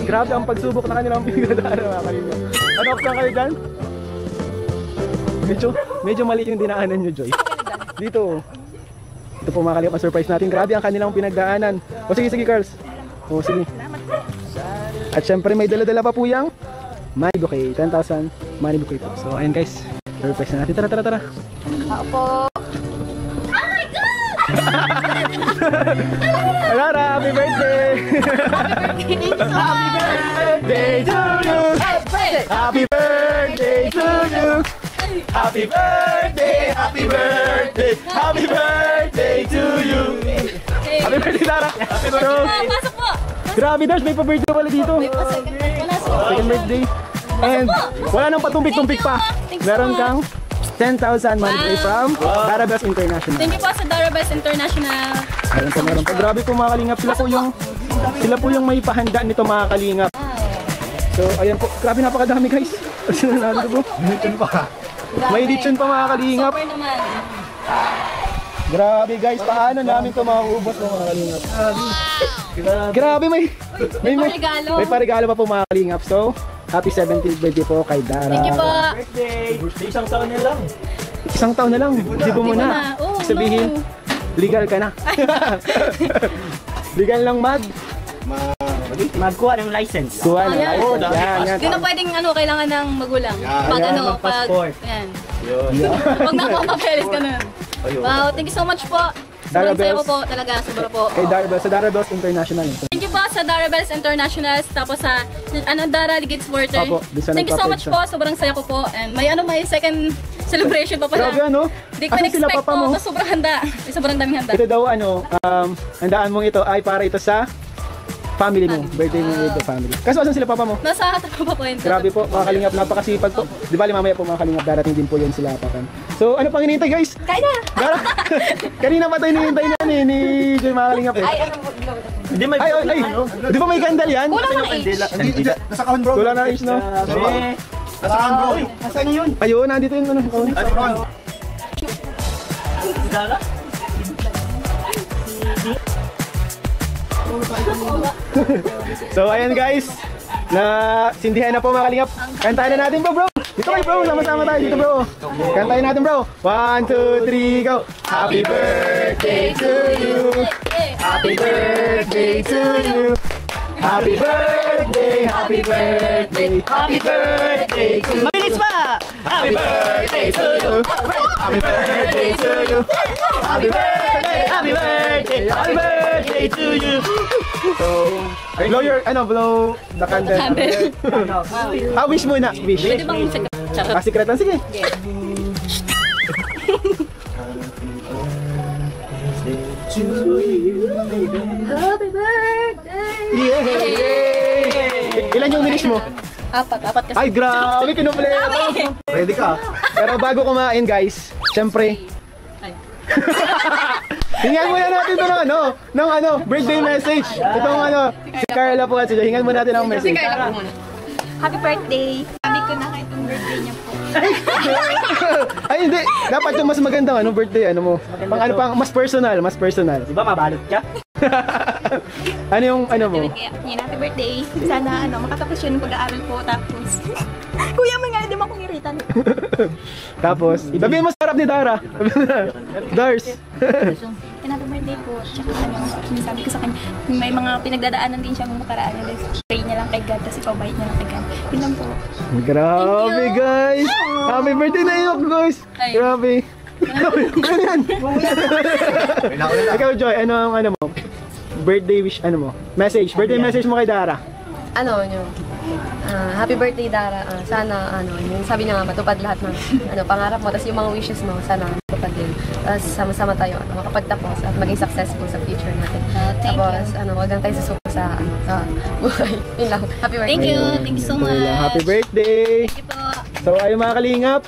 Grabe ang pagsubok na kanilang pinagdadaanan mga kalingap. Ano option kayo dyan? Medyo mali yung dinaanan nyo, Joy. Dito. Ito po mga kalingap ang surprise natin. Grabe ang kanilang pinagdaanan. O sige, Carls. O sige. At syempre may dala-dala pa po yung money bouquet. 10,000 money bouquet po. So ayun guys. Surprise na natin. Tara. Opo. Lara, happy birthday! Happy birthday to you! Happy birthday to you! Happy birthday! Happy birthday! Happy birthday to you! Happy birthday, Lara! Pasok po! Grabe, Dars, may pa-birthday pala dito. Second birthday. And wala nang patumpik-tumpik pa. Meron kang 10,000 money pay from Darabels International. Thank you po sa Darabels International. Meron pa. Grabe po mga kalingap. Sila po yung may pahanda nito mga kalingap. So ayan po. Grabe napakadami guys. May lechon pa mga kalingap. Super naman. Grabe guys. Paano namin ito mauubos mga kalingap? Grabe may parigalo pa po mga kalingap. So happy 17th birthday po kay Dara. Thank you po. Birthday! Isang taon na lang. Isang taon na lang. Dibo mo na. Sabihin, legal ka na. Legal lang magkuha ng license. Kuha ng license. Yan. Hindi na pwedeng kailangan ng magulang. Passport. Yan. Pag nakuha papeles ka nun. Wow, thank you so much po. Sobrang saya ko po talaga, sobra po. Kay Darabels, sa Darabels International. Thank you po sa Darabels International, tapos sa Dara Ligates Water. Thank you so much po, sobrang saya ko po. And may second celebration pa pala. Grabe ano? Hindi ko in-expect po, sobrang handa. Sobrang daming handa. Ito daw handaan mong ito ay para ito sa family mo, birthday mo with the family. Kaso asan sila papa mo? Nasa tapo pa po yun. Grabe po, mga kalingap, napakasipag po. Di ba mamaya po mga kalingap, darating din po yun sila papan. So ano pang hinihintay guys? Kain na! Kanina pa tayo hinihintay na ni Joy mga kalingap eh. Hindi may di ba may candle yan? Kulang na age. Nasa kahon bro. Kulang na age no? Nasa kahon bro. Asan yun? Ayun, nandito yung kahon. Nasa kahon. So ayan guys, na sindihan na po mga kalingap. Kantahin na natin bro. Dito kayo bro, sama-sama tayo dito bro. Kantahin natin bro. 1, 2, 3, go. Happy birthday to you. Happy birthday to you. Happy birthday, happy birthday, happy birthday to you. Mabilis pa! Happy birthday to you. Happy birthday to you. Happy birthday, happy birthday, happy birthday to you. So, blow the candle. Wish muna. Wish. Pwede bang secret? Secret lang. Sige. Happy birthday! Yay! Ilan yung finish mo? Apat kasi. Ay, grabe, kinumpleto. Ready ka? Pero bago kumain, guys, syempre, hingan muna natin ito ng birthday message. Itong si Carla po at si Joy. Hingan muna natin ang message. Happy birthday! Sabi ko na kayo itong birthday niya po. Ay, hindi. Dapat yung mas magandang birthday, pang mas personal. Di ba mabalot ka? Ano yung mo? Yan, happy birthday. Sana makatapos yun pag-aaral po. Tapos, kuya mo nga, hindi mo akong iritan. Tapos, ibabihin mo sa harap ni Dara. Dars. Happy birthday po. Tsaka sinasabi ko sa kanya, may mga pinagdadaanan din siya ng makaraan. Pray niya lang kay God, tapos ipabait niya lang kay God. Yun lang po. Grabe guys! Happy birthday na yun guys! Grabe! Ano yan? Ikaw Joy, ano mo? Birthday wish, message, birthday message mo kay Dara. Happy birthday Dara. Sana yung sabi niya nga matupad lahat ng pangarap mo, tapos yung mga wishes mo sana matupad din. Tapos sama-sama tayo makapagtapos at maging successful sa future natin. Tapos wag lang tayo susuko sa buhay. Yun lang. Happy birthday. Thank you so much. Happy birthday. Thank you po. So ayun mga kalingap,